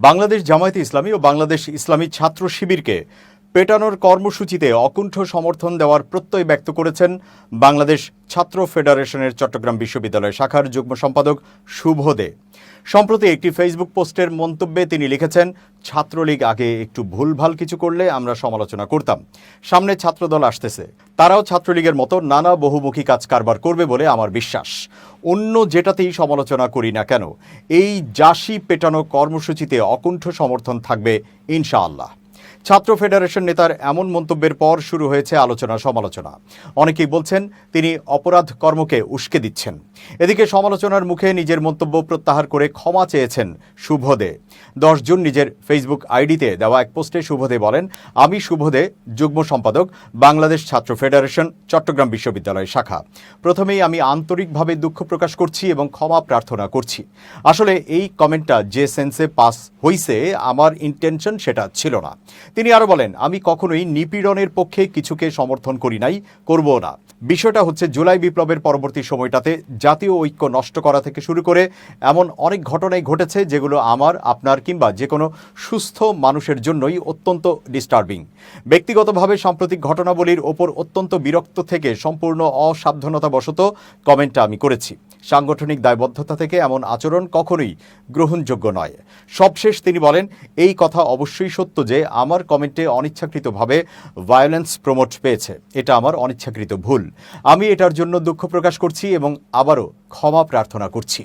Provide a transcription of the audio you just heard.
বাংলাদেশ জামায়াতে ইসলামী ও বাংলাদেশ ইসলামী ছাত্র শিবিরকে পেটানোর কর্মসূচিতে অকুণ্ঠ সমর্থন দেওয়ার প্রত্যয় ব্যক্ত করেছেন বাংলাদেশ ছাত্র ফেডারেশনের চট্টগ্রাম বিশ্ববিদ্যালয় শাখার যুগ্ম সম্পাদক শুভ দে। সম্প্রতি একটি ফেসবুক পোস্টের মন্তব্যে তিনি লিখেছেন, ছাত্রলীগ আগে একটু ভুলভাল কিছু করলে আমরা সমালোচনা করতাম, সামনে ছাত্রদল আসতেছে, তারাও ছাত্রলীগের মতো নানা বহুমুখী কাজ কারবার করবে বলে আমার বিশ্বাস। অন্য যেটাতেই সমালোচনা করি না কেন, এই জাসি পেটানো কর্মসূচিতে অকুণ্ঠ সমর্থন থাকবে ইনশাআল্লাহ। ছাত্র ফেডারেশন নেতার এমন মন্তব্যের পর শুরু হয়েছে আলোচনা সমালোচনা। অনেকেই বলছেন তিনি অপরাধ কর্মকে উস্কে দিচ্ছেন। এদিকে সমালোচনার মুখে নিজের মন্তব্য প্রত্যাহার করে ক্ষমা চেয়েছেন শুভ দে। 10 জুন নিজের ফেসবুক আইডিতে দেওয়া এক পোস্টে শুভ দে বলেন, আমি শুভ দে, যুগ্ম সম্পাদক, বাংলাদেশ ছাত্র ফেডারেশন চট্টগ্রাম বিশ্ববিদ্যালয় শাখা। প্রথমেই আমি আন্তরিকভাবে দুঃখ প্রকাশ করছি এবং ক্ষমা প্রার্থনা করছি। আসলে এই কমেন্টটা যে সেন্সে পাস হইছে আমার ইন্টেনশন সেটা ছিল না। তিনি আরো বলেন, আমি কখনোই নিপীড়নের পক্ষে কিছুকে সমর্থন করি নাই, করবো না। বিষয়টা হচ্ছে জুলাই বিপ্লবের পরবর্তী সময়টাতে জাতীয় ঐক্য নষ্ট করা থেকে শুরু করে এমন অনেক ঘটনাই ঘটেছে যেগুলো আমার, আপনার কিংবা যে কোনো সুস্থ মানুষের জন্যই অত্যন্ত ডিস্টার্বিং। ব্যক্তিগতভাবে সাম্প্রতিক ঘটনাবলীর ওপর অত্যন্ত বিরক্ত থেকে সম্পূর্ণ অসাবধানতাবশত কমেন্টটা আমি করেছি। সাংগঠনিক দায়বদ্ধতা থেকে এমন আচরণ কখনোই গ্রহণযোগ্য নয়। সবশেষ তিনি বলেন, এই কথা অবশ্যই সত্য যে আমার কমেন্টে অনিচ্ছাকৃতভাবে ভায়োলেন্স প্রমোট পেয়েছে। এটা আমার অনিচ্ছাকৃত ভুল। আমি এটার জন্য দুঃখ প্রকাশ করছি এবং আবারও ক্ষমা প্রার্থনা করছি।